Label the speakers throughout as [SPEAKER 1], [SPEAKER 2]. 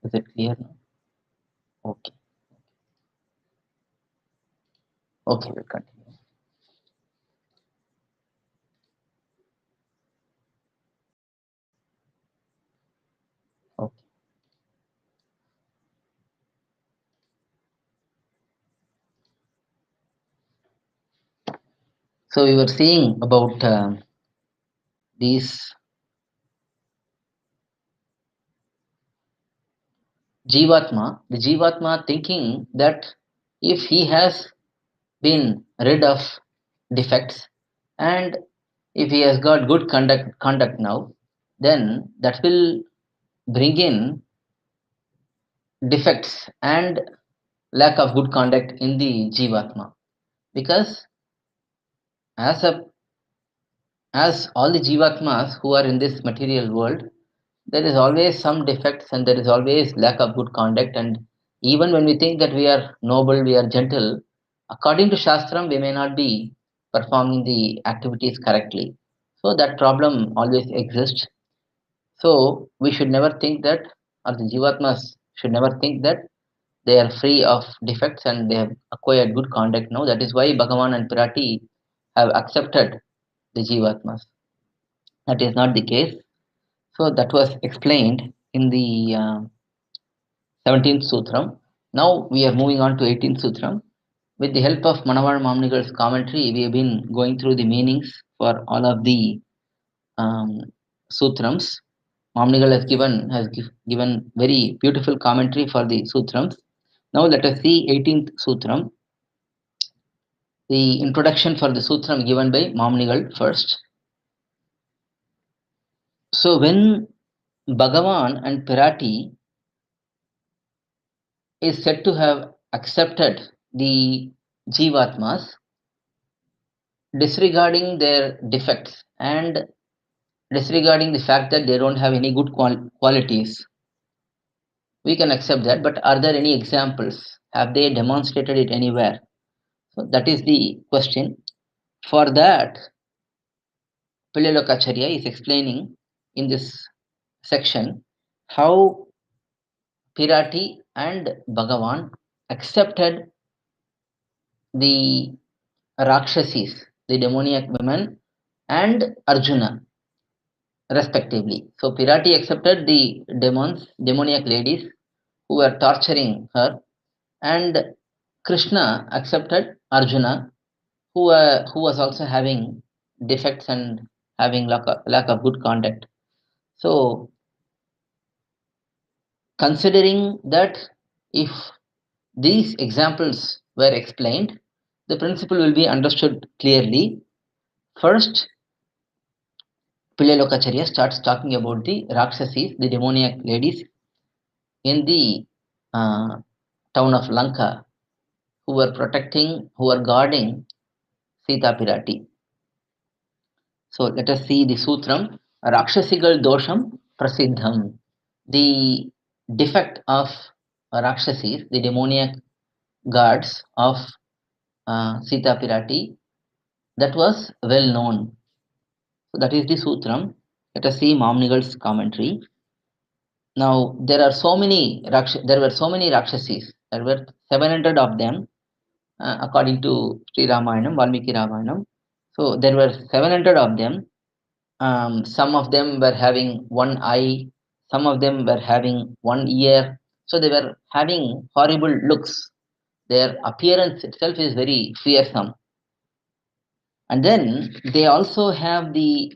[SPEAKER 1] Is it clear now? Okay. Okay, we'll continue. Okay. So we were seeing about these Jivatma, the Jivatma thinking that if he has been rid of defects and if he has got good conduct now, then that will bring in defects and lack of good conduct in the Jivatma. Because as a as all the Jivatmas who are in this material world, there is always some defects and there is always lack of good conduct. And even when we think that we are noble, we are gentle, according to Shastram, we may not be performing the activities correctly. So that problem always exists. So we should never think that, or the Jivatmas should never think that they are free of defects and they have acquired good conduct now. That is why Bhagavan and Pirati have accepted the Jivatmas. That is not the case. So that was explained in the 17th Sutram. Now we are moving on to 18th Sutram. With the help of Manavar Mamnigal's commentary, we have been going through the meanings for all of the um, Sutrams. Mamnigal has given very beautiful commentary for the Sutrams. Now let us see 18th Sutram. The introduction for the Sutram given by Mamnigal first. So when Bhagavan and Pirati is said to have accepted the Jivatmas, disregarding their defects and disregarding the fact that they don't have any good qualities. We can accept that, but are there any examples? Have they demonstrated it anywhere? So that is the question. For that, Pillalokacharya is explaining in this section how Pirati and Bhagavan accepted the Rakshasis, the demoniac women, and Arjuna, respectively. So Pirati accepted the demoniac ladies who were torturing her, and Krishna accepted Arjuna, who was also having defects and having lack of good conduct. So, considering that if these examples were explained, the principle will be understood clearly. First, Pillalokacharya starts talking about the Rakshasis, the demoniac ladies in the uh, town of Lanka who were guarding Sita Pirati. So let us see the Sutram. Rakshasigal dosham prasiddham. The defect of Rakshasis, the demoniac guards of Sita Pirati, that was well known. So that is the Sutram. Let us see Mamnigal's commentary. Now there were so many Rakshasis. There were 700 of them, according to Sri Ramayanam, Valmiki Ramayanam. So there were 700 of them. Some of them were having one eye, some of them were having one ear. So they were having horrible looks. Their appearance itself is very fearsome. And then they also have the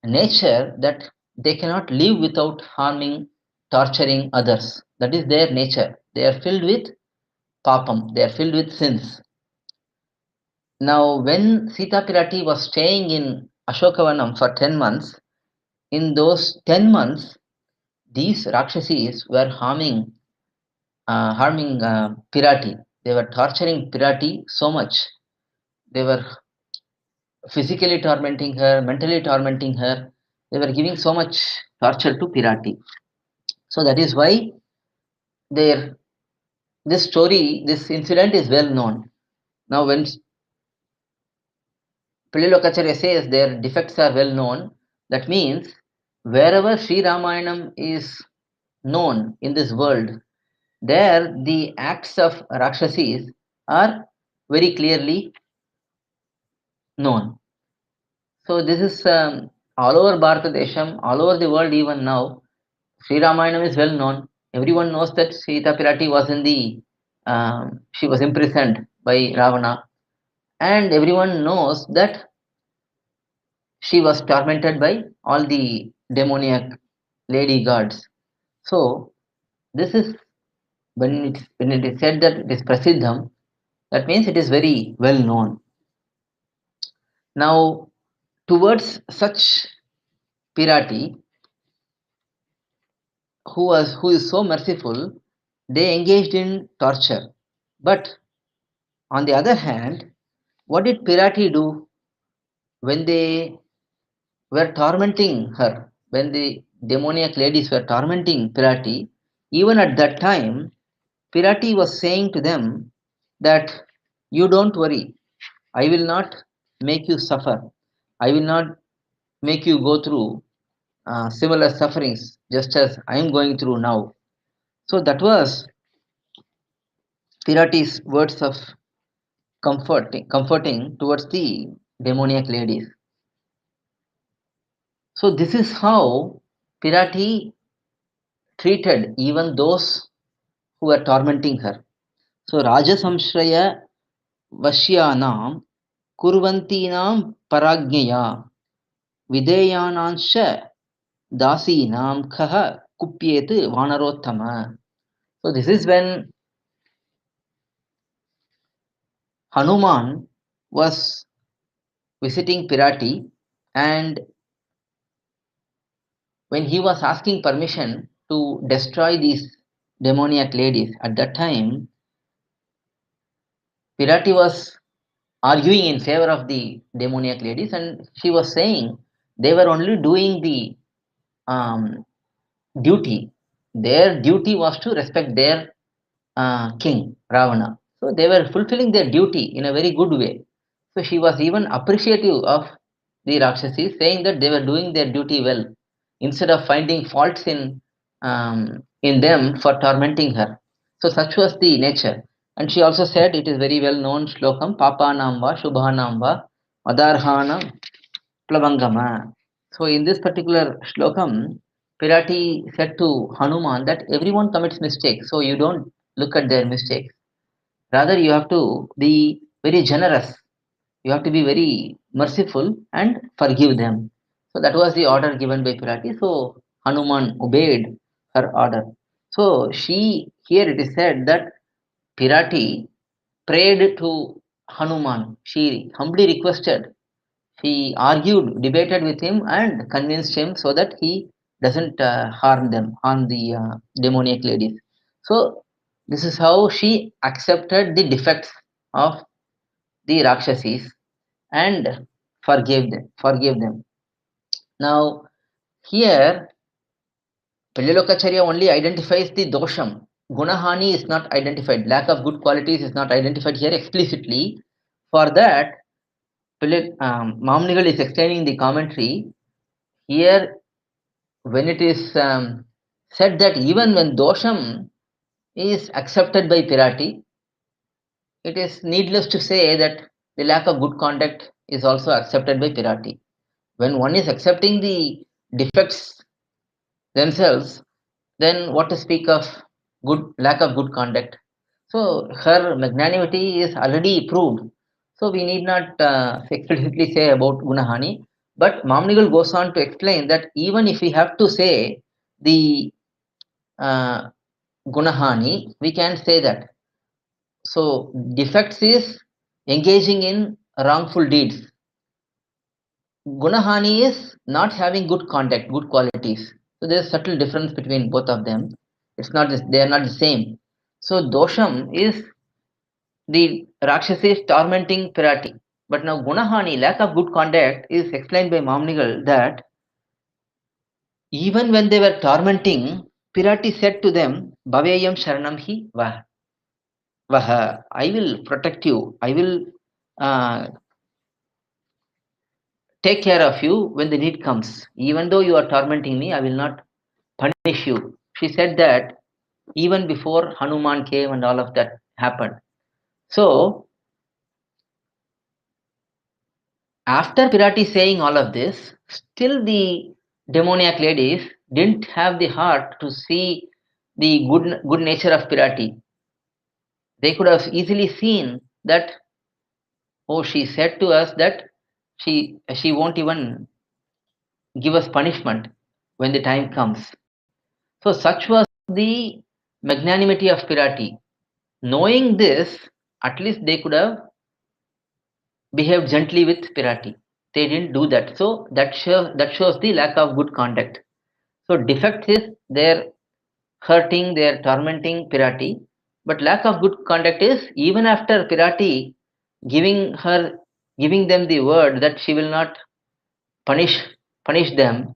[SPEAKER 1] nature that they cannot live without harming, torturing others. That is their nature. They are filled with papam, they are filled with sins. Now, when Sita Pirati was staying in Ashokavanam for 10 months, in those 10 months, these Rakshasis were harming Pirati. They were torturing Pirati so much. They were physically tormenting her, mentally tormenting her. They were giving so much torture to Pirati. So that is why their this incident is well known. Now, when Pililokacharya says their defects are well known, that means wherever Sri Ramayanam is known in this world. There, the acts of Rakshasis are very clearly known. So, this is all over Bharata Desham, all over the world, even now. Sri Ramayana is well known. Everyone knows that Sita Pirati was in the she was imprisoned by Ravana, and everyone knows that she was tormented by all the demoniac lady gods. So this is when it is said that it is prasiddham, that means it is very well known. Now, towards such Pirati, who is so merciful, they engaged in torture. But on the other hand, what did Pirati do when they were tormenting her? When the demoniac ladies were tormenting Pirati, even at that time, Pirati was saying to them that you don't worry, I will not make you suffer. I will not make you go through similar sufferings just as I am going through now. So that was Pirati's words of comforting towards the demoniac ladies. So this is how Pirati treated even those who were tormenting her. So Rajasamshraya Vashyanam Kurvantinam Paragnyaya Videyanancha Dasinam Kaha Kupyet Vanarottama. So this is when Hanuman was visiting Pirati, and when he was asking permission to destroy these demoniac ladies, at that time Pirati was arguing in favor of the demoniac ladies, and she was saying they were only doing the um, duty. Their duty was to respect their king Ravana. So they were fulfilling their duty in a very good way. So she was even appreciative of the Rakshasi, saying that they were doing their duty well, instead of finding faults in them for tormenting her. So such was the nature. And she also said it is very well known slokam Papanam va Shubhanam va Adarhanam Plavangama. So in this particular shlokam, Pirati said to Hanuman that everyone commits mistakes, so you don't look at their mistakes. Rather, you have to be very generous. You have to be very merciful and forgive them. So that was the order given by Pirati. So Hanuman obeyed her order. So she here it is said that Pirati prayed to Hanuman. She humbly requested, he argued, debated with him, and convinced him so that he doesn't harm the demoniac ladies. So this is how she accepted the defects of the Rakshasis and forgave them. Now here Palyalokacharya only identifies the dosham. Gunahani is not identified. Lack of good qualities is not identified here explicitly. For that, Mamnigal is explaining the commentary. Here, when it is said that even when dosham is accepted by Pirati, it is needless to say that the lack of good conduct is also accepted by Pirati. When one is accepting the defects themselves, then what to speak of good lack of good conduct? So her magnanimity is already proved. So we need not explicitly say about Gunahani. But Mamnigal goes on to explain that even if we have to say the uh, Gunahani, we can say that. So defects is engaging in wrongful deeds. Gunahani is not having good conduct, good qualities. So there's a subtle difference between both of them. It's not they are not the same. So dosham is the Rakshasi is tormenting Pirati. But now Gunahani, lack of good conduct, is explained by Mamnigal that even when they were tormenting, Pirati said to them, Bhaveyam Sharanam hi vaha. I will protect you. I will uh, take care of you when the need comes. Even though you are tormenting me, I will not punish you. She said that even before Hanuman came and all of that happened. So after Pirati saying all of this, still the demoniac ladies didn't have the heart to see the good nature of Pirati. They could have easily seen that, oh, she said to us that she won't even give us punishment when the time comes. So such was the magnanimity of Pirati. Knowing this, at least they could have behaved gently with Pirati. They didn't do that. So that shows the lack of good conduct. So defect is their hurting, their tormenting Pirati, but lack of good conduct is even after Pirati giving her giving them the word that she will not punish punish them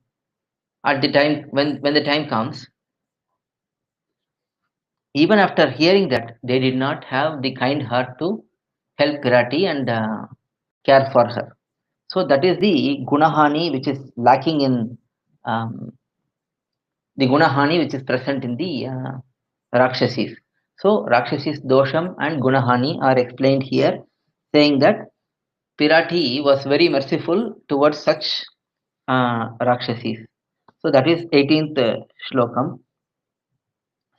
[SPEAKER 1] at the time when the time comes. Even after hearing that, they did not have the kind heart to help Pirati and care for her. So that is the gunahani which is lacking in um, the gunahani which is present in the Rakshasis. So Rakshasis dosham and gunahani are explained here, saying that Pirati was very merciful towards such Rakshasis. So that is 18th shlokam,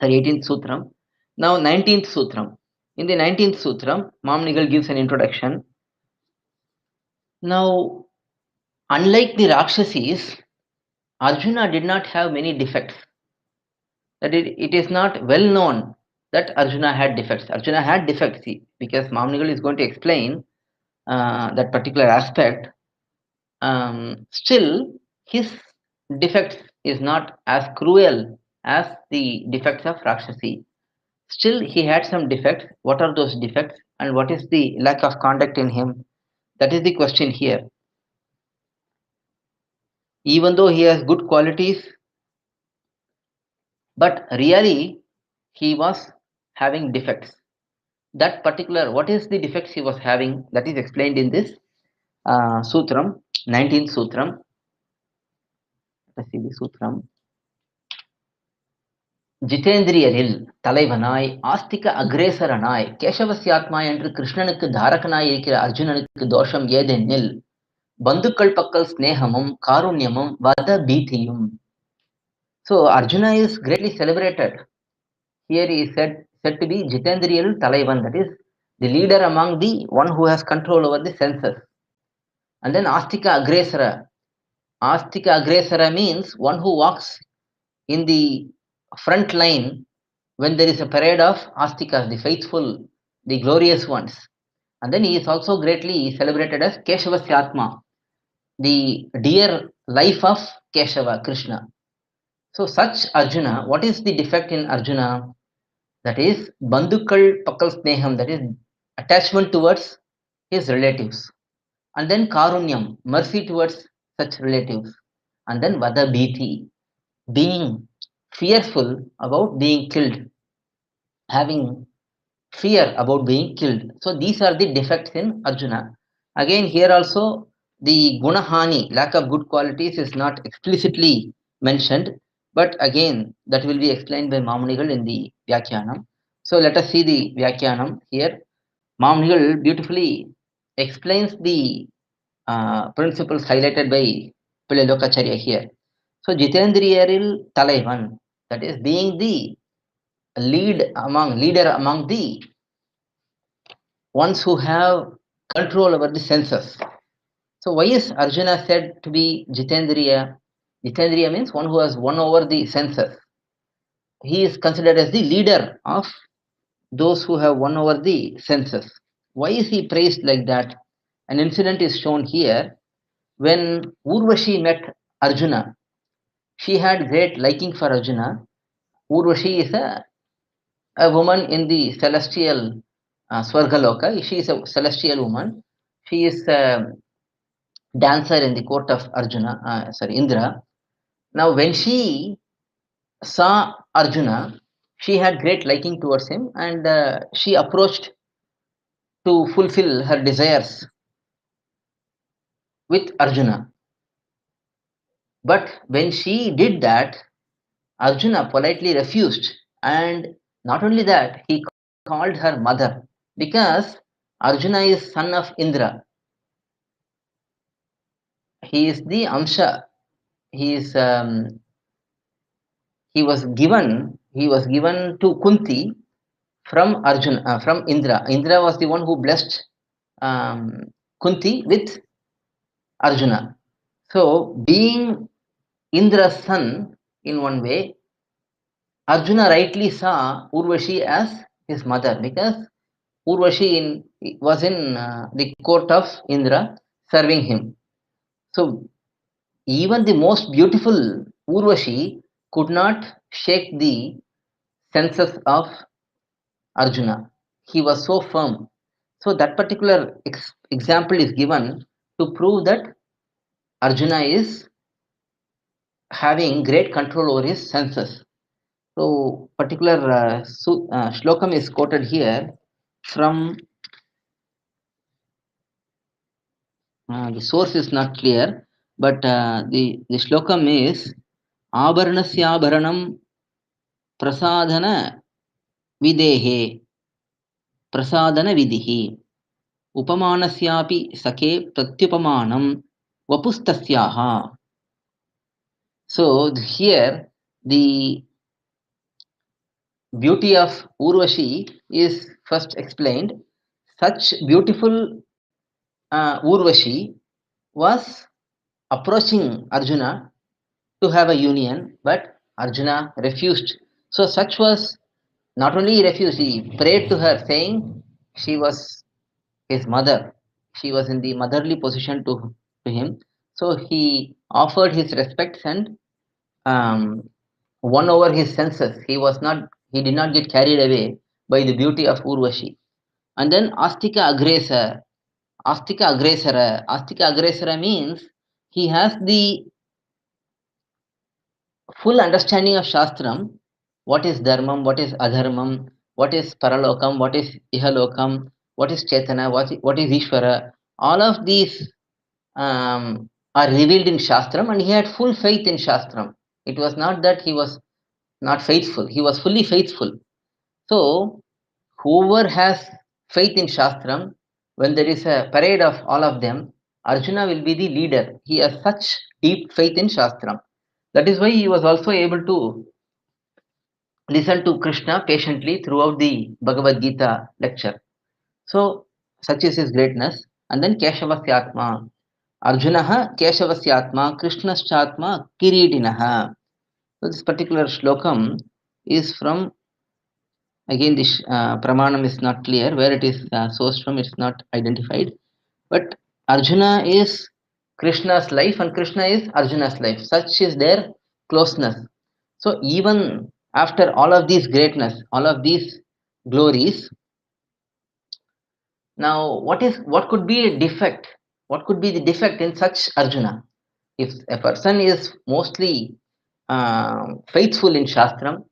[SPEAKER 1] sorry, 18th sutram. Now 19th sutram. In the 19th sutram, Mamnigal gives an introduction. Now, unlike the Rakshasis, Arjuna did not have many defects. That it is not well known that Arjuna had defects. Arjuna had defects, see, because Mamnigal is going to explain that particular aspect. Still, his defects is not as cruel as the defects of Rakshasi. Still, he had some defects. What are those defects, and what is the lack of conduct in him? That is the question here. Even though he has good qualities, but really he was having defects. That particular, what is the defects he was having, that is explained in this sutram, 19th sutram. Let's see the sutram. ஜிதேந்திரியரில் தலைவனாய் ஆஸ்திக அக்ரேசரனாய் கேசவசியாத்மா என்று கிருஷ்ணனுக்கு தாரகனாய் இருக்கிற அர்ஜுனனுக்கு தோஷம் ஏதெனில் பந்துக்கள் பக்கல் ஸ்நேகமும் காருண்யமும் வத பீதியும். So Arjuna is greatly celebrated. Here he is said to be Jitendriyal Talaivan, that is the leader among the one who has control over the senses. And then Astika Agresara. Astika Agresara means one who walks in the front line when there is a parade of Astikas, the faithful, the glorious ones. And then he is also greatly celebrated as Keshavasyatma, the dear life of Keshava, Krishna. So such Arjuna, what is the defect in Arjuna? That is Bandukal Pakal Sneham, that is attachment towards his relatives. And then Karunyam, mercy towards such relatives. And then Vada Bhiti, being fearful about being killed, having fear about being killed. So these are the defects in Arjuna. Again, here also the gunahani, lack of good qualities, is not explicitly mentioned, but again that will be explained by Mamnigal in the Vyakyanam. So let us see the Vyakyanam here. Mamnigal beautifully explains the principles highlighted by Pillai Lokacharya here. So Jitendriyaril Talaivan, that is being the leader among the ones who have control over the senses. So why is Arjuna said to be Jitendriya? Jitendriya means one who has won over the senses. He is considered as the leader of those who have won over the senses. Why is he praised like that? An incident is shown here. When Urvashi met Arjuna, she had great liking for Arjuna. Urvashi is a woman in the celestial Swargaloka. She is a celestial woman. She is a dancer in the court of Indra. Now, when she saw Arjuna, she had great liking towards him, and she approached to fulfill her desires with Arjuna. But when she did that, Arjuna politely refused, and not only that, he called her mother because Arjuna is son of Indra. He is the Amsha. He is he was given to Kunti from Arjuna from Indra. Indra was the one who blessed Kunti with Arjuna. So being Indra's son in one way, Arjuna rightly saw Urvashi as his mother because was in the court of Indra serving him. So even the most beautiful Urvashi could not shake the senses of Arjuna. He was so firm. So that particular example is given to prove that Arjuna is having great control over his senses. So particular shlokam is quoted here from the source is not clear, but the shlokam is Abharanasya prasadana videhe prasadana vidihi upamanasyapi sake pratyupamanam vapustasyaha. So here the beauty of Urvashi is first explained. Such beautiful Urvashi was approaching Arjuna to have a union, but Arjuna refused. So such was not only he refused, he prayed to her, saying she was his mother. She was in the motherly position to him. So he offered his respects and won over his senses. He did not get carried away by the beauty of Urvashi. And then Astika Agresara means he has the full understanding of Shastram, what is Dharmam, what is Adharmam, what is Paralokam, what is Ihalokam, what is Chetana, what is Ishvara. All of these are revealed in Shastram, and he had full faith in Shastram. It was not that he was not faithful, he was fully faithful. So, whoever has faith in Shastram, when there is a parade of all of them, Arjuna will be the leader. He has such deep faith in Shastram. That is why he was also able to listen to Krishna patiently throughout the Bhagavad Gita lecture. So, such is his greatness. And then Keshavasyatma. Arjunaha Keshavasyatma Krishnaschatma Kiritinaha. So, this particular shlokam is from, again, this pramanam is not clear. Where it is sourced from, it's not identified. But Arjuna is Krishna's life and Krishna is Arjuna's life. Such is their closeness. So even after all of these greatness, all of these glories, now what could be a defect? What could be the defect in such Arjuna? If a person is mostly faithful in Shastram,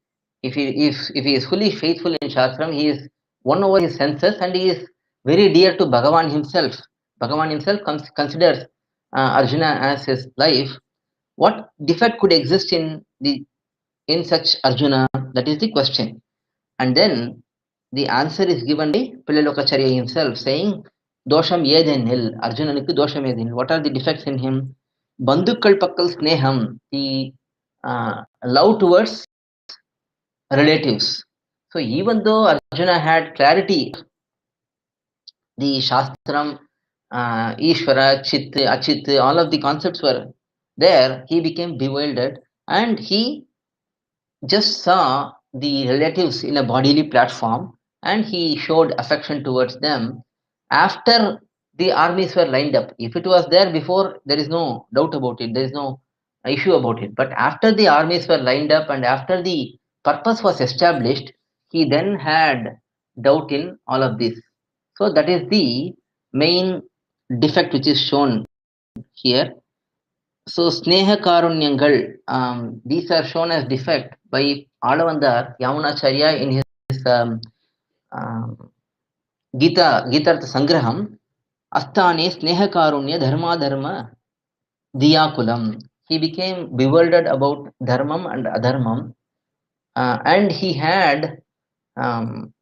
[SPEAKER 1] if he is fully faithful in Shastram, he is won over his senses and he is very dear to Bhagavan himself. Bhagavan himself considers Arjuna as his life. What defect could exist in such Arjuna? That is the question. And then the answer is given by Pillalokacharya himself, saying, Dosham Yedenil, Arjunanukku Dosham Yedenil. What are the defects in him? Bandhukkal Pakkal Sneham, the love towards relatives. So even though Arjuna had clarity, the Shastram, Ishvara, Chit, Achit, all of the concepts were there, he became bewildered and he just saw the relatives in a bodily platform and he showed affection towards them after the armies were lined up. If it was there before, there is no doubt about it, there is no issue about it. But after the armies were lined up and after the purpose was established, he then had doubt in all of this. So that is the main defect which is shown here. So Sneha Karunyangal, these are shown as defect by Alavandar Yamunacharya in his Gita Sangraham, Asthane Sneha Karunya Dharma Dharma Diyakulam. He became bewildered about Dharmam and Adharmam and he had um,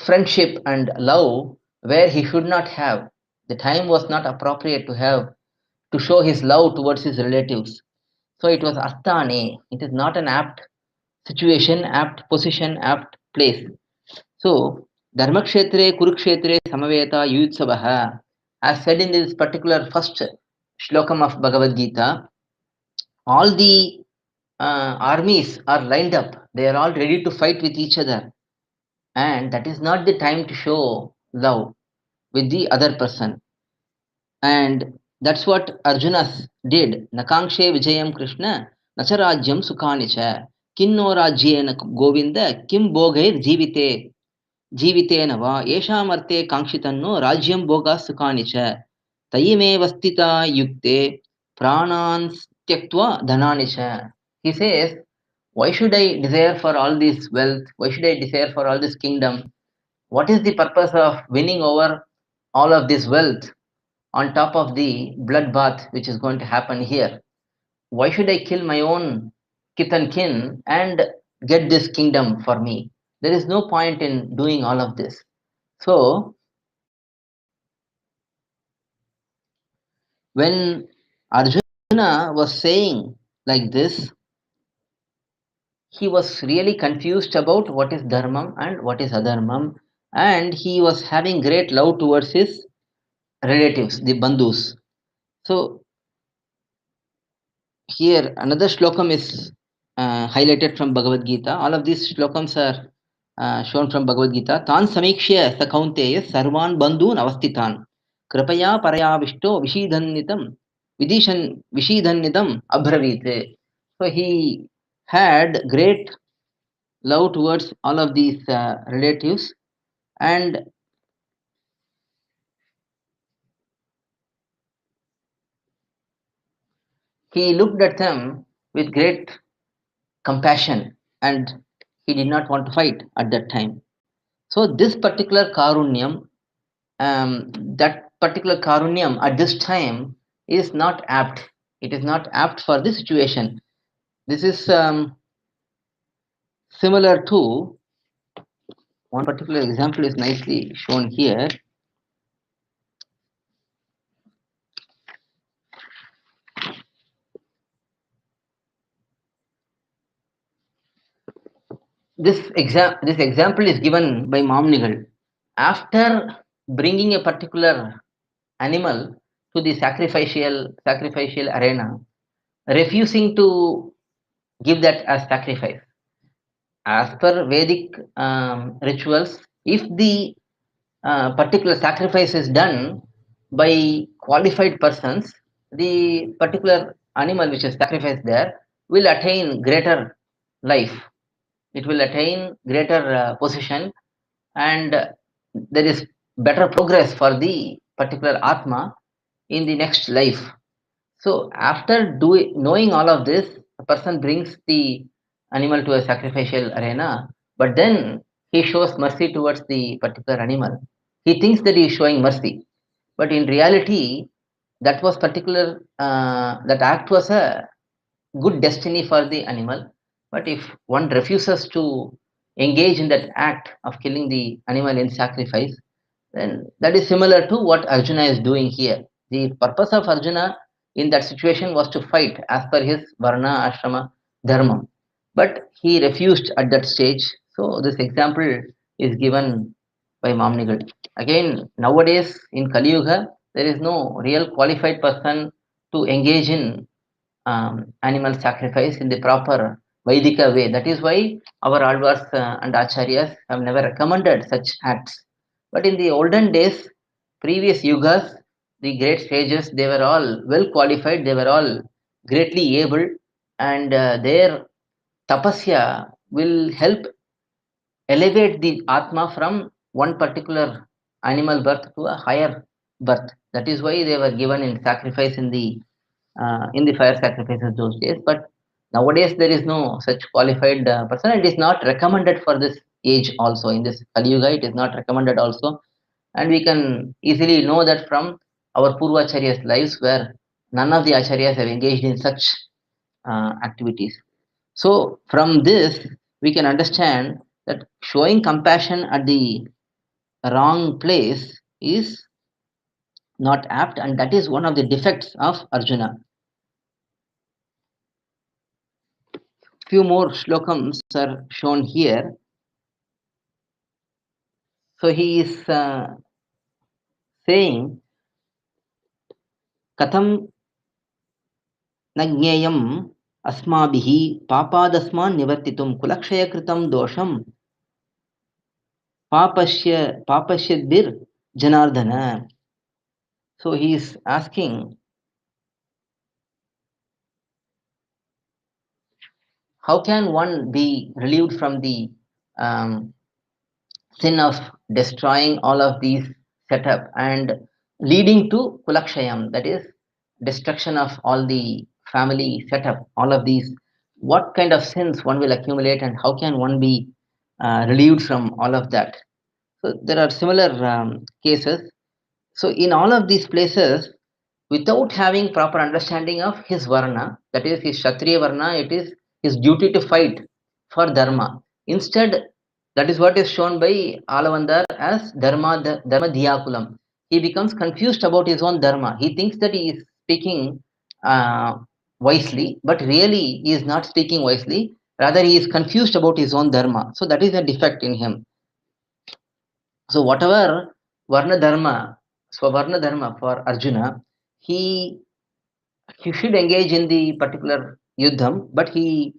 [SPEAKER 1] friendship and love where he should not have. The time was not appropriate to have to show his love towards his relatives. So it was Asthane. It is not an apt situation, apt position, apt place. So Dharmakshetre, Kurukshetre, Samaveta, Yuyutsavaha, as said in this particular first shlokam of Bhagavad Gita, all the armies are lined up. They are all ready to fight with each other. And that is not the time to show love with the other person. And that's what Arjuna did. Nakankshe Vijayam Krishna, Nacharajyam Sukhanicha, Kinno Rajyena Govinda, Kim Bhogair Jivite, Jivitena va, Yeshamarte Kankshitanno, Rajyam Bhoga Sukhanicha, Tayime Vastita Yukte, Pranans Tyaktva Dhananicha. He says, why should I desire for all this wealth? Why should I desire for all this kingdom? What is the purpose of winning over all of this wealth on top of the bloodbath which is going to happen here? Why should I kill my own kith and kin and get this kingdom for me? There is no point in doing all of this. So, when Arjuna was saying like this, he was really confused about what is dharmam and what is adharmam, and he was having great love towards his relatives, the bandhus. So, here another shlokam is highlighted from Bhagavad Gita. All of these shlokams are shown from Bhagavad Gita. Tan samikshya sakaunteya sarvan bandhun avastitan kripaya parayavishto vishidhannitam vishidhannitam abhravit. So he had great love towards all of these relatives, and he looked at them with great compassion, and he did not want to fight at that time. So this particular karunyam, that particular karunyam at this time is not apt. It is not apt for the situation. This is similar to one particular example is nicely shown here. This example is given by Mamnigal. After bringing a particular animal to the sacrificial arena, refusing to give that as sacrifice. As per Vedic rituals, if the particular sacrifice is done by qualified persons, the particular animal which is sacrificed there will attain greater life. It will attain greater position, and there is better progress for the particular Atma in the next life. So after knowing all of this, a person brings the animal to a sacrificial arena, but then he shows mercy towards the particular animal. He thinks that he is showing mercy, but in reality, that act was a good destiny for the animal. But if one refuses to engage in that act of killing the animal in sacrifice, then that is similar to what Arjuna is doing here. The purpose of Arjuna in that situation was to fight as per his Varna, Ashrama, Dharma. But he refused at that stage. So this example is given by Mamnigal. Again, nowadays in Kali Yuga, there is no real qualified person to engage in animal sacrifice in the proper Vaidika way. That is why our Alvars and Acharyas have never recommended such acts. But in the olden days, previous yugas, the great sages, they were all well qualified, they were all greatly able, and their tapasya will help elevate the Atma from one particular animal birth to a higher birth. That is why they were given in sacrifice in the fire sacrifices those days. But nowadays there is no such qualified person, and it is not recommended for this age also. In this Kali Yuga, it is not recommended also, and we can easily know that from our Purvacharyas' lives, where none of the Acharyas have engaged in such activities. So from this, we can understand that showing compassion at the wrong place is not apt, and that is one of the defects of Arjuna. Few more slokams are shown here. So he is saying, Katham न ज्ञेयम् अस्माभिः पापादस्मान् निवर्तितुं कुलक्षयकृतं दोषं पापश्यद्भिर् Janardana. So he is asking, how can one be relieved from the um, sin of destroying all of these setup and leading to kulakshayam, that is destruction of all the family setup, all of these, what kind of sins one will accumulate and how can one be relieved from all of that. So there are similar cases. So in all of these places, without having proper understanding of his varna, that is his Kshatriya varna, it is his duty to fight for dharma. Instead, that is what is shown by Alavandar as dharma dhiyakulam. He becomes confused about his own dharma. He thinks that he is speaking uh, wisely, but really he is not speaking wisely. Rather, he is confused about his own dharma. So that is a defect in him. So whatever Varna Dharma, Swavarna Dharma for Arjuna, he he should engage in the particular yuddham, but he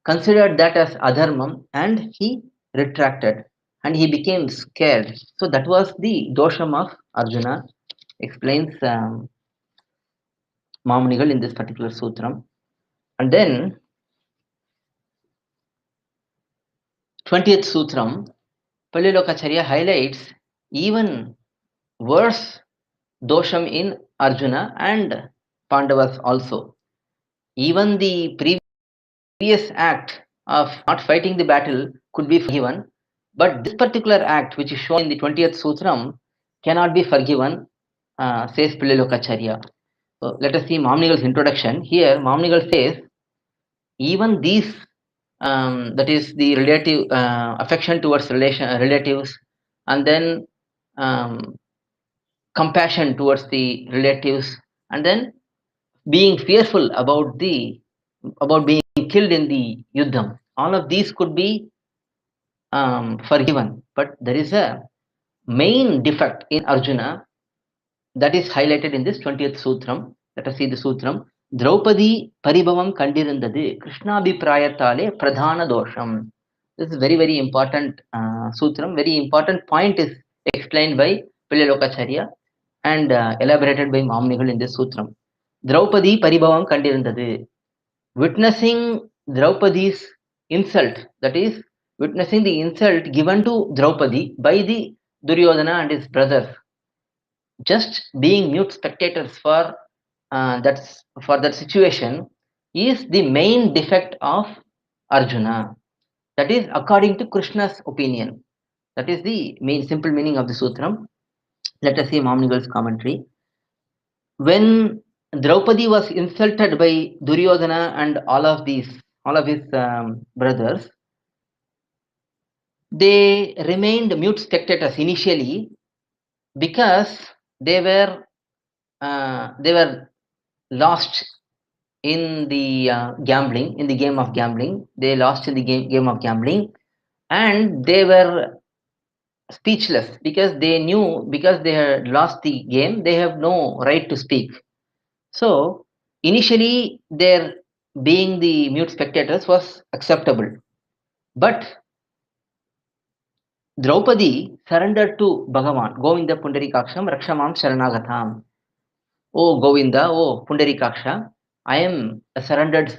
[SPEAKER 1] considered that as adharmam and he retracted and he became scared. So that was the dosham of Arjuna, explains Mamunigal in this particular sutram. And then 20th sutram, Pallilokacharya highlights even worse dosham in Arjuna and Pandavas also. Even the previous act of not fighting the battle could be forgiven, but this particular act, which is shown in the 20th sutram, cannot be forgiven, says Pillilokacharya. So let us see Mamnigal's introduction. Here, Mamnigal says, even these, that is the relative affection towards relatives, and then um, compassion towards the relatives, and then being fearful about being killed in the yuddham. All of these could be forgiven, but there is a main defect in Arjuna that is highlighted in this 20th sutram. Let us see the sutram. Draupadi paribhavam kandirundadu Krishnabhiprayatale pradhana dosham. This is very, very important sutram. Very important point is explained by Pillilokacharya and elaborated by Mamnigal in this sutram. Draupadi paribhavam kandirundadu. Witnessing Draupadi's insult, that is, witnessing the insult given to Draupadi by the Duryodhana and his brothers, just being mute spectators for that situation is the main defect of Arjuna. That is according to Krishna's opinion. That is the main simple meaning of the sutram. Let us see Mamnigal's commentary. When Draupadi was insulted by Duryodhana and all of his brothers, they remained mute spectators initially because they were lost in the gambling, in the game of gambling. They lost in the game of gambling, and they were speechless because because they had lost the game, they have no right to speak. So initially, their being the mute spectators was acceptable, but Draupadi surrendered to Bhagavan, Govinda Pundarikaksham Rakshamam Sharanagatam. Oh Govinda, oh Pundarikaksha, I am a surrendered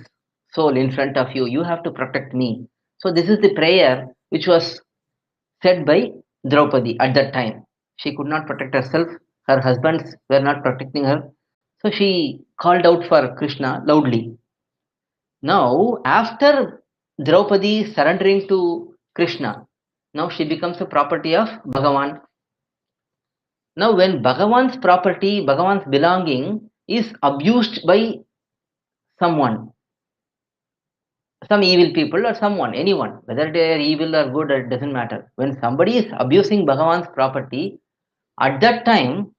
[SPEAKER 1] soul in front of you. You have to protect me. So this is the prayer which was said by Draupadi at that time. She could not protect herself. Her husbands were not protecting her. So she called out for Krishna loudly. Now, after Draupadi surrendering to Krishna, now she becomes a property of Bhagavan. Now, when Bhagavan's property, Bhagavan's belonging is abused by someone, some evil people or someone, anyone, whether they are evil or good, it doesn't matter. When somebody is abusing Bhagavan's property, at that time,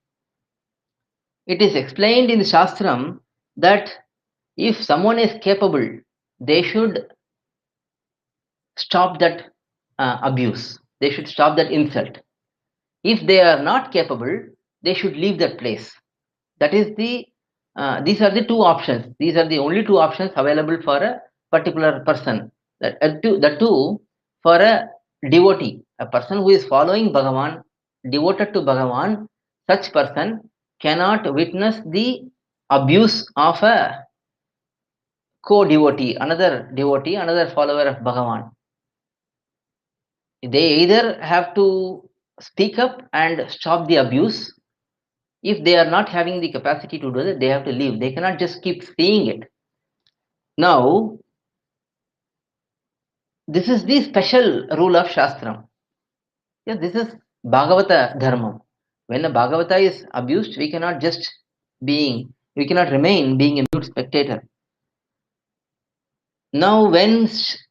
[SPEAKER 1] it is explained in the Shastram that if someone is capable, they should stop that abuse. They should stop that insult. If they are not capable, they should leave that place. That is these are the two options. These are the only two options available for a particular person. The two for a devotee, a person who is following Bhagavan, devoted to Bhagavan. Such person cannot witness the abuse of a co-devotee, another follower of Bhagavan. They either have to speak up and stop the abuse. If they are not having the capacity to do that, they have to leave. They cannot just keep seeing it. Now, this is the special rule of Shastram. Yes, this is Bhagavata Dharma. When a Bhagavata is abused, we cannot remain being a mute spectator. Now, when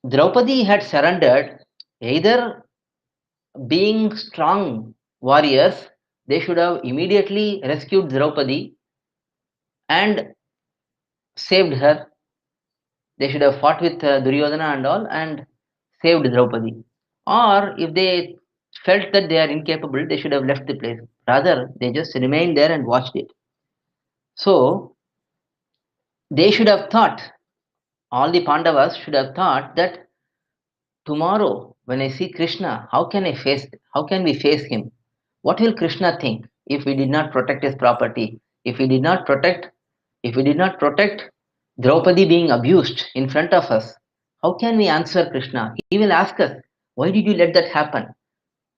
[SPEAKER 1] Draupadi had surrendered, either being strong warriors, they should have immediately rescued Draupadi and saved her. They should have fought with Duryodhana and all and saved Draupadi. Or if they felt that they are incapable, they should have left the place. Rather, they just remained there and watched it. So, they should have thought, all the Pandavas should have thought that tomorrow when I see Krishna, how can we face him? What will Krishna think if we did not protect his property? If we did not protect if we did not protect Draupadi being abused in front of us, how can we answer Krishna? He will ask us, why did you let that happen?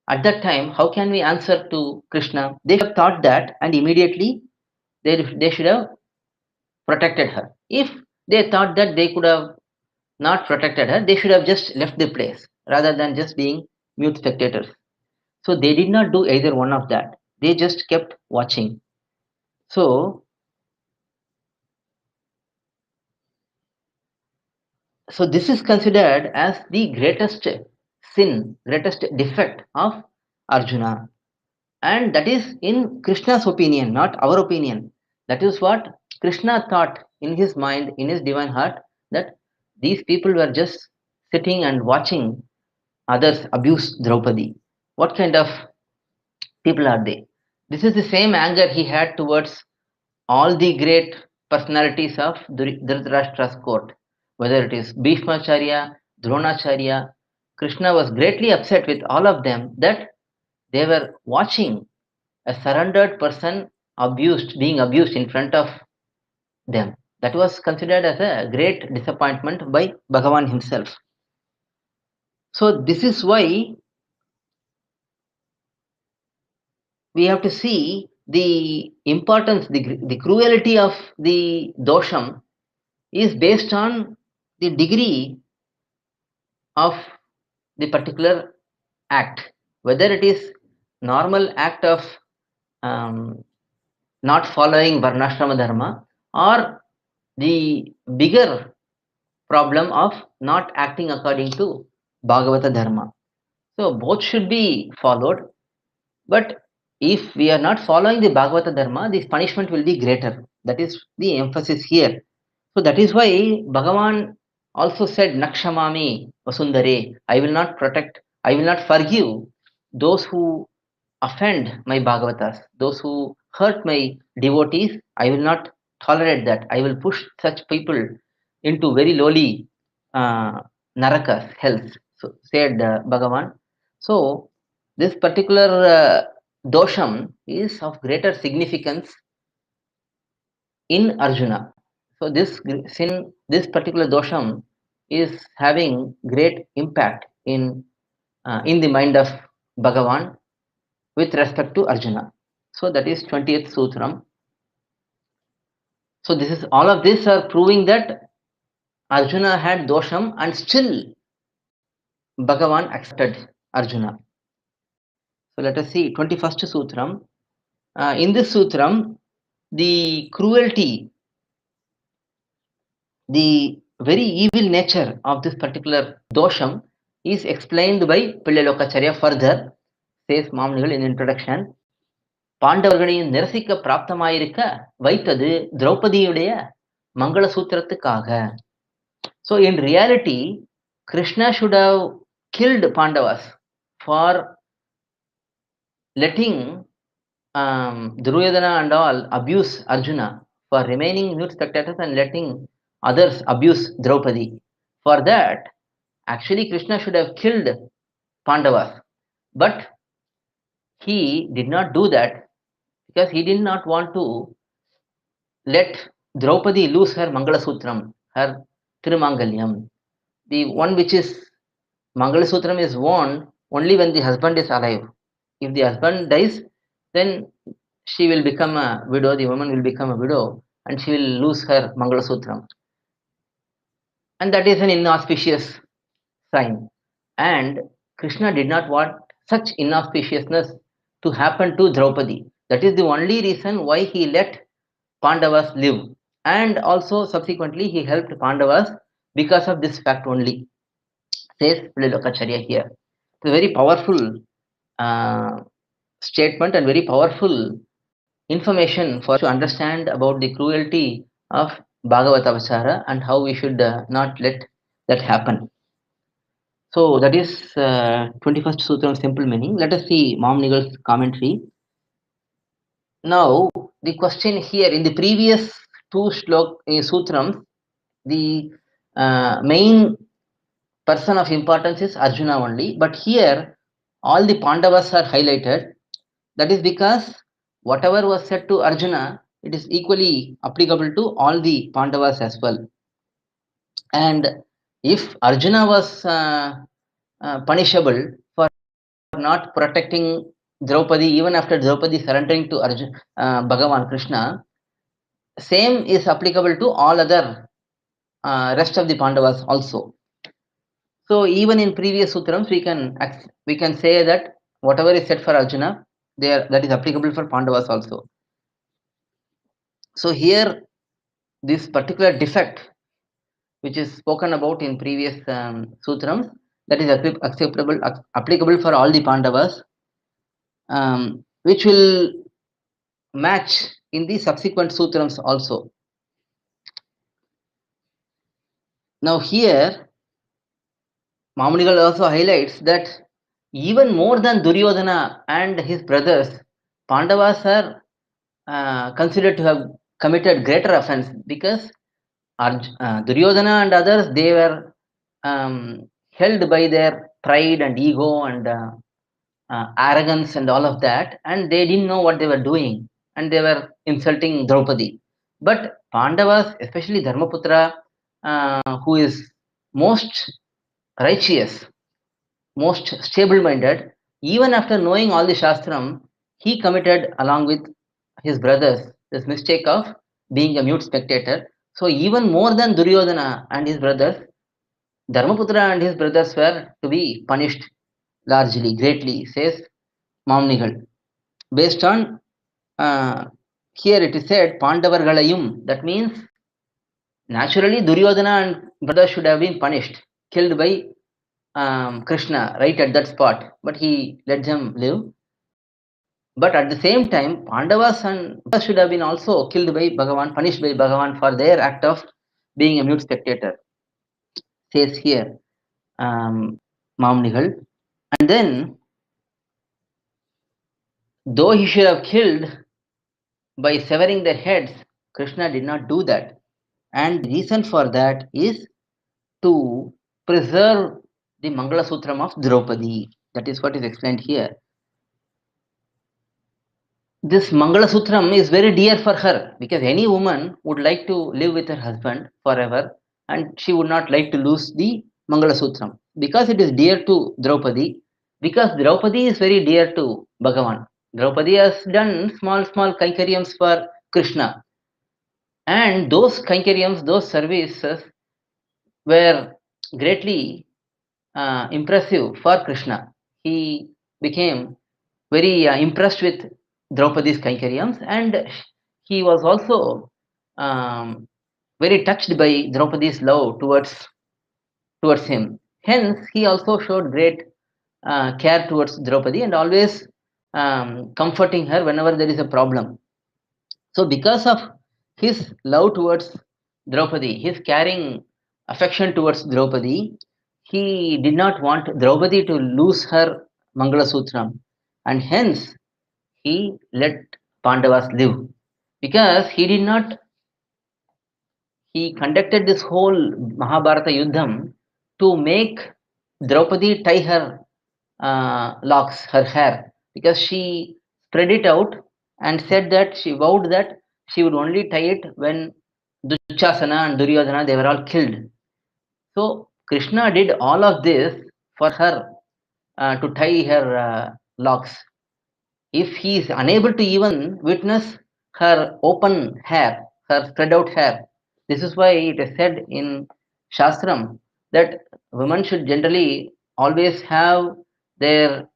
[SPEAKER 1] At that time, how can we answer to Krishna? They should have thought that and immediately they should have protected her. If they thought that they could have not protected her, they should have just left the place rather than just being mute spectators. So they did not do either one of that. They just kept watching. So, so this is considered as the greatest sin, greatest defect of Arjuna. And that is in Krishna's opinion, not our opinion. That is what Krishna thought in his mind, in his divine heart, that these people were just sitting and watching others abuse Draupadi. What kind of people are they? This is the same anger he had towards all the great personalities of Dhritarashtra's court, whether it is Bhishmacharya, Dronacharya. Krishna was greatly upset with all of them that they were watching a surrendered person being abused in front of them. That was considered as a great disappointment by Bhagavan himself. So this is why we have to see the importance, the cruelty of the dosham is based on the degree of the particular act, whether it is normal act of um, not following varnashrama dharma or the bigger problem of not acting according to Bhagavata dharma. So both should be followed, but if we are not following the Bhagavata dharma, this punishment will be greater. That is the emphasis here. So that is why Bhagavan also said, Nakshamami Vasundare, I will not protect, I will not forgive those who offend my Bhagavatas, those who hurt my devotees, I will not tolerate that. I will push such people into very lowly narakas, hells, so said Bhagavan. So this particular dosham is of greater significance in Arjuna. So this particular dosham is having great impact in the mind of Bhagavan with respect to Arjuna. So that is 20th Sutram. So this is all of this are proving that Arjuna had dosham and still Bhagavan accepted Arjuna. So let us see 21st Sutram. In this Sutram, the cruelty, the very evil nature of this particular dosham is explained by Pillalokacharya further, says Mamnigal in introduction. பாண்டவர்களையும் நிரசிக்க பிராப்தமாயிருக்க வைத்தது திரௌபதியுடைய மங்கள சூத்திரத்துக்காக. So in reality, Krishna should have killed Pandavas for letting Duryodhana and all abuse Arjuna, for remaining mute spectators and letting others abuse Draupadi. For that, actually Krishna should have killed Pandavas, but he did not do that because he did not want to let Draupadi lose her Mangalasutram, her Tirumangalyam. The one which is Mangalasutram is worn only when the husband is alive. If the husband dies, then she will become a widow, the woman will become a widow, and she will lose her Mangalasutram. And that is an inauspicious sign. And Krishna did not want such inauspiciousness to happen to Draupadi. That is the only reason why he let Pandavas live. And also subsequently he helped Pandavas because of this fact only, says Pillalokacharya here. It's a very powerful statement and very powerful information for us to understand about the cruelty of Bhagavatavachara and how we should not let that happen. So that is 21st Sutram simple meaning. Let us see Mamnigal's commentary. Now the question here, in the previous two sutrams, the main person of importance is Arjuna only, but here all the Pandavas are highlighted. That is because whatever was said to Arjuna, it is equally applicable to all the Pandavas as well. And if Arjuna was punishable for not protecting Draupadi even after Draupadi surrendering to Bhagavan Krishna, same is applicable to all other rest of the Pandavas also. So even in previous sutrams, we can say that whatever is said for Arjuna, that is applicable for Pandavas also. So here, this particular defect, which is spoken about in previous sutrams, that is applicable for all the Pandavas, which will match in the subsequent sutrams also. Now here, Mamanigal also highlights that even more than Duryodhana and his brothers, Pandavas are considered to have committed greater offense, because Duryodhana and others, they were held by their pride and ego and arrogance and all of that, and they didn't know what they were doing, and they were insulting Draupadi. But Pandavas, especially Dharmaputra, who is most righteous, most stable-minded, even after knowing all the Shastram, he committed along with his brothers this mistake of being a mute spectator. So even more than Duryodhana and his brothers, Dharmaputra and his brothers were to be punished largely, greatly, says Mamnigal. Based on here it is said Pandavargalayum, that means naturally Duryodhana and brothers should have been punished, killed by Krishna right at that spot, but he let them live. But at the same time, Pandavas and Pandavas should have been also killed by Bhagavan, punished by Bhagavan for their act of being a mute spectator, says here Mamnigal. And then, though he should have killed by severing their heads, Krishna did not do that. And the reason for that is to preserve the Mangala Sutram of Draupadi. That is what is explained here. This Mangala Sutram is very dear for her, because any woman would like to live with her husband forever, and she would not like to lose the Mangala Sutram, because it is dear to Draupadi, because Draupadi is very dear to Bhagavan. Draupadi has done small kainkaryams for Krishna, and those kainkaryams, those services were greatly impressive for Krishna. He became very impressed with Draupadi's kainkaryams, and he was also very touched by Draupadi's love towards him. Hence, he also showed great care towards Draupadi and always comforting her whenever there is a problem. So, because of his love towards Draupadi, his caring affection towards Draupadi, he did not want Draupadi to lose her Mangala Sutram, and hence he let Pandavas live. Because he conducted this whole Mahabharata Yuddham to make Draupadi tie her locks, her hair, because she spread it out and said that she vowed that she would only tie it when Dushasana and Duryodhana, they were all killed. So Krishna did all of this for her to tie her locks. If he is unable to even witness her open hair, her spread out hair, this is why it is said in Shastram that women should generally always have their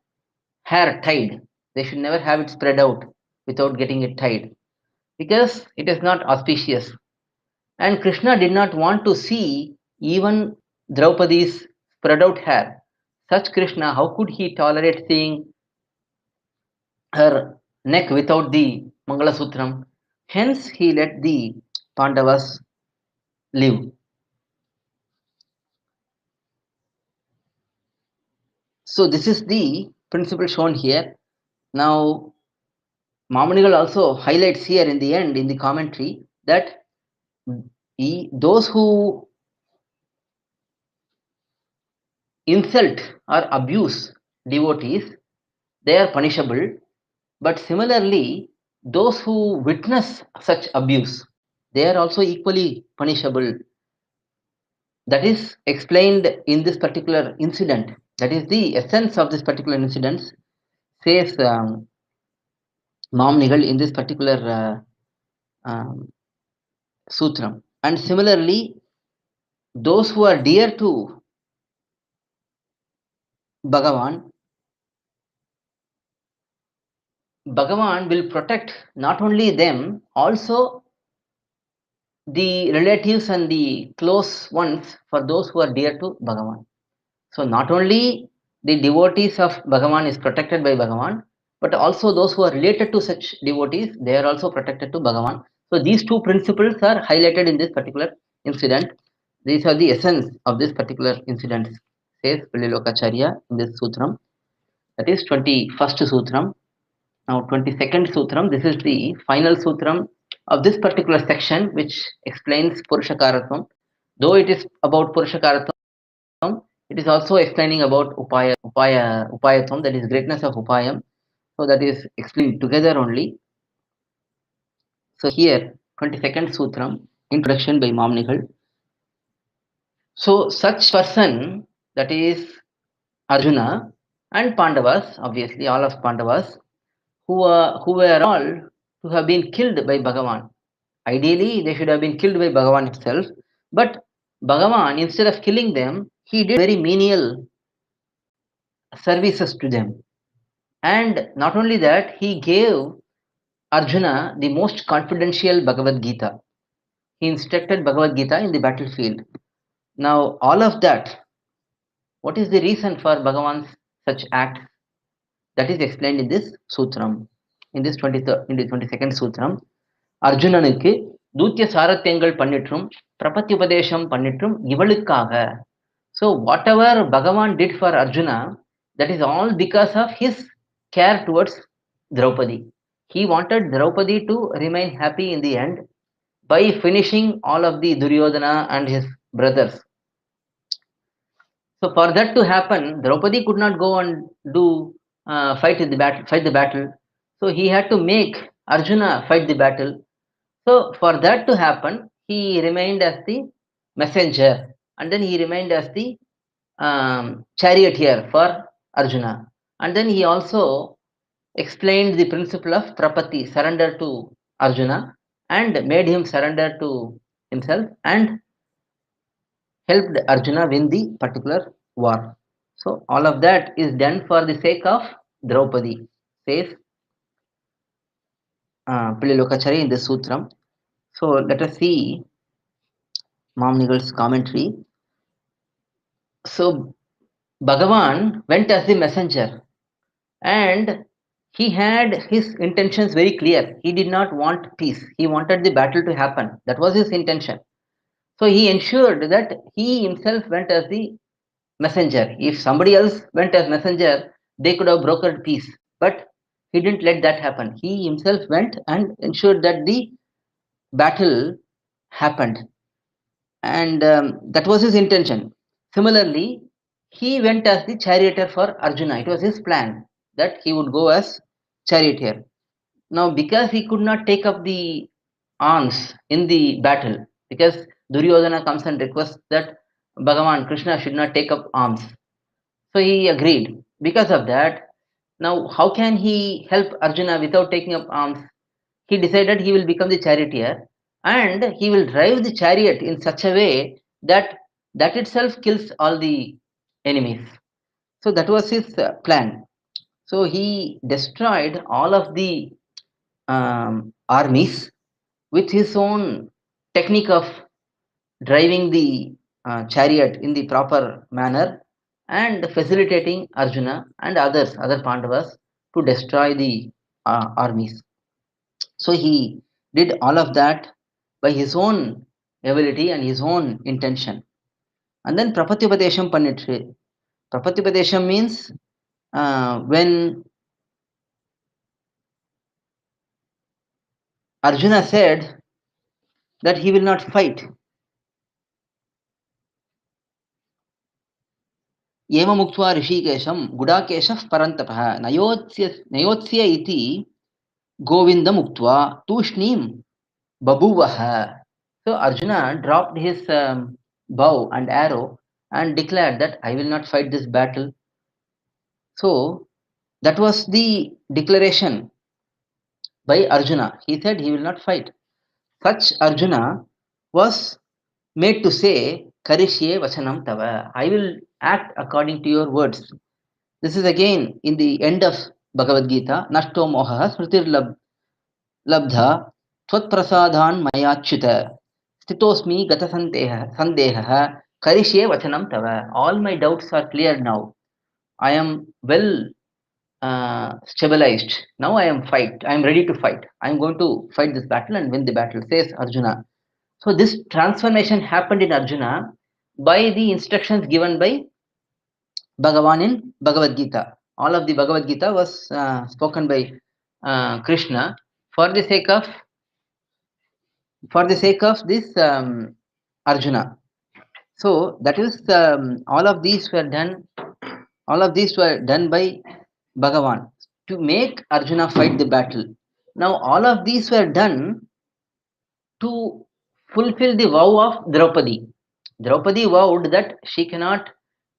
[SPEAKER 1] hair tied. They should never have it spread out without getting it tied because it is not auspicious. And Krishna did not want to see even Draupadi's spread out hair. Such Krishna, how could he tolerate seeing her neck without the Mangala Sutram? Hence, he let the Pandavas live. So, this is the principle shown here. Now, Mamunigal also highlights here in the end in the commentary that those who insult or abuse devotees, they are punishable. But similarly, those who witness such abuse, they are also equally punishable. That is explained in this particular incident. That is the essence of this particular incident, says Mamnigal in this particular sutram. And similarly, those who are dear to Bhagavan, Bhagavan will protect not only them, also the relatives and the close ones for those who are dear to Bhagavan. So not only the devotees of Bhagavan is protected by Bhagavan, but also those who are related to such devotees, they are also protected to Bhagavan. So these two principles are highlighted in this particular incident. These are the essence of this particular incident, says Pililokacharya in this sutram. That is 21st sutram. Now 22nd sutram, this is the final sutram of this particular section which explains Purushakaratvam. Though it is about Purushakaratvam, it is also explaining about Upayatvam, that is greatness of Upayam. So that is explained together only. So here, 22nd Sutram, introduction by Mamnigal. So such person, that is Arjuna and Pandavas, obviously all of Pandavas, who were all to have been killed by Bhagavan. Ideally, they should have been killed by Bhagavan himself, but Bhagavan, instead of killing them, he did very menial services to them. And not only that, he gave Arjuna the most confidential Bhagavad Gita. He instructed Bhagavad Gita in the battlefield. Now, all of that, what is the reason for Bhagavan's such act? That is explained in this sutram. In this 22nd sutram, அர்ஜுனனுக்கு தூத்திய சாரத்தியங்கள் பண்ணிற்றும் பிரபத்தியுபதேசம் பண்ணிற்றும் இவளுக்காக. So whatever Bhagavan did for Arjuna, that is all because of his care towards Draupadi. He wanted Draupadi to remain happy in the end by finishing all of the Duryodhana and his brothers. So for that to happen, Draupadi could not go and do fight the battle. So he had to make Arjuna fight the battle. So for that to happen, he remained as the messenger, and then he remained as the charioteer for Arjuna. And then he also explained the principle of prapati, surrender to Arjuna, and made him surrender to himself and helped Arjuna win the particular war. So all of that is done for the sake of Draupadi, says Pililokacharya in this sutram. So let us see Mamnigal's commentary. So Bhagavan went as the messenger, and he had his intentions very clear. He did not want peace. He wanted the battle to happen. That was his intention. So he ensured that he himself went as the messenger. If somebody else went as messenger, they could have brokered peace. But he didn't let that happen. He himself went and ensured that the battle happened. And that was his intention. Similarly, he went as the charioteer for Arjuna. It was his plan that he would go as charioteer. Now, because he could not take up the arms in the battle, because Duryodhana comes and requests that Bhagavan Krishna should not take up arms. So he agreed. Because of that, now how can he help Arjuna without taking up arms? He decided he will become the charioteer and he will drive the chariot in such a way that that itself kills all the enemies. So that was his plan. So he destroyed all of the armies with his own technique of driving the chariot in the proper manner and facilitating Arjuna and other Pandavas to destroy the armies. So he did all of that by his own ability and his own intention. And then Prapatyapadesham Pannitru. Prapatyapadesham means when Arjuna said that he will not fight. एवमुक्त्वा ऋषिकेशं गुडाकेशः परन्तपः नयोत्स्य इति गोविन्दम् उक्त्वा तूष्णीं बभूवः. So Arjuna dropped his bow and arrow and declared that I will not fight this battle. So that was the declaration by Arjuna. He said he will not fight. Such Arjuna was made to say, Karishye Vachanam Tava. I will act according to your words. This is again in the end of Bhagavad Gita. Nashto moha smritir labdha tvatprasadhan mayachyuta stitosmi gata sandeha karishye vachanam tava. All my doubts are cleared now. I am well stabilized. Now I am ready to fight. I am going to fight this battle and win the battle, says Arjuna. So this transformation happened in Arjuna by the instructions given by Bhagavan in Bhagavad Gita. All of the Bhagavad Gita was spoken by Krishna for the sake of this Arjuna. So that is all of these were done. All of these were done by Bhagavan to make Arjuna fight the battle. Now all of these were done to fulfill the vow of Draupadi. Draupadi vowed that she cannot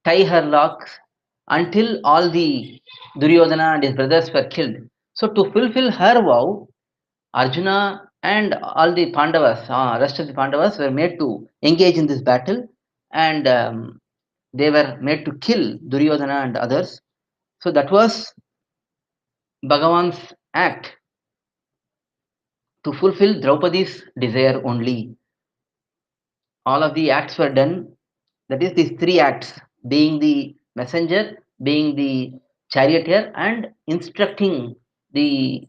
[SPEAKER 1] tie her locks until all the Duryodhana and his brothers were killed. So to fulfill her vow, Arjuna and all the Pandavas, rest of the Pandavas were made to engage in this battle, and they were made to kill Duryodhana and others. So that was Bhagavan's act to fulfill Draupadi's desire only. All of the acts were done. That is, these three acts, being the messenger, being the charioteer, and instructing the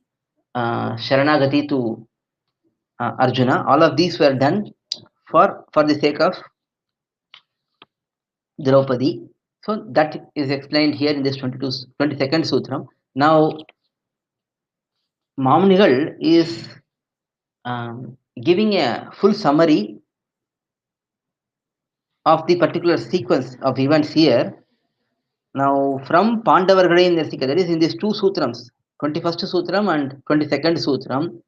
[SPEAKER 1] Sharanagati to Arjuna. All of these were done for the sake of Draupadi. So that is explained here in this 22nd Sutram. Now, Mamnigal is giving a full summary of the particular sequence of events here. Now, from Pandavargade in Nirsika, that is in these two Sutrams, 21st Sutram and 22nd Sutram,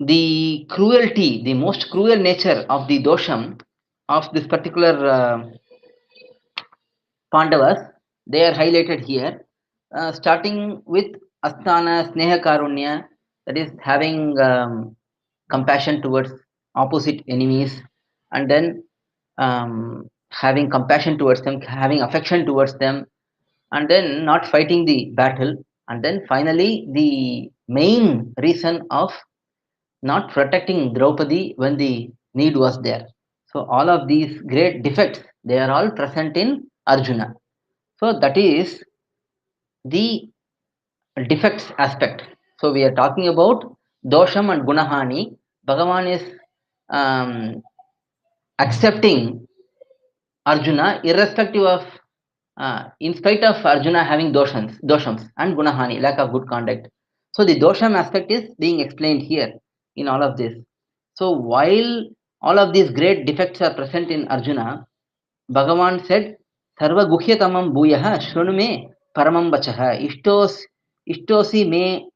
[SPEAKER 1] the cruelty, the most cruel nature of the dosham of this particular Pandavas, they are highlighted here, starting with Asthana Sneha Karunya, that is having compassion towards opposite enemies, and then having compassion towards them, having affection towards them, and then not fighting the battle, and then finally the main reason of not protecting Draupadi when the need was there. So all of these great defects, they are all present in Arjuna. So that is the defects aspect. So we are talking about dosham and gunahani. Bhagavan is um, accepting Arjuna irrespective of, in spite of Arjuna having doshams and gunahani, lack of good conduct. So the dosham aspect is being explained here in all of this. So while all of these great defects are present in Arjuna, Bhagavan said, Sarva guhyatamam bhuyaha shrunu me paramam vachaha ishtosi me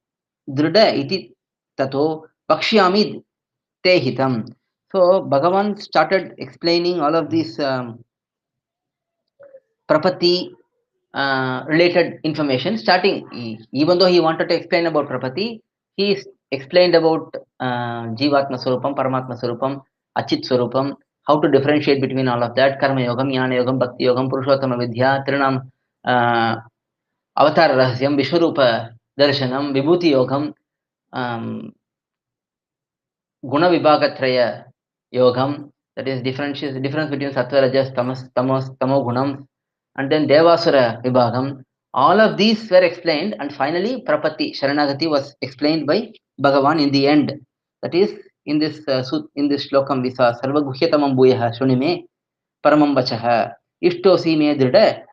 [SPEAKER 1] drida iti tato pakshyami te hitam. So Bhagavan started explaining all of these Prapati related information. Starting, even though he wanted to explain about Prapati, he explained about Jivatma Swarupam, Paramatma Swarupam, Achit Swarupam, how to differentiate between all of that, Karma Yogam, Jnana Yogam, Bhakti Yogam, Purushottama Vidya, Trinam, Avatar Rahasyam, Vishwarupa Darshanam, Vibhuti Yogam, um, Guna Vibhagatraya Yogam, that is difference between Sattva, Rajas, Tamo Gunam, and then Devasura Vibhagam. All of these were explained, and finally Prapati, Sharanagati was explained by Bhagavan in the end. That is, in this shlokam we saw Sarva Guhyatamam Bhuyaha Shunime Paramam Vachaha Ishtosi Me Drida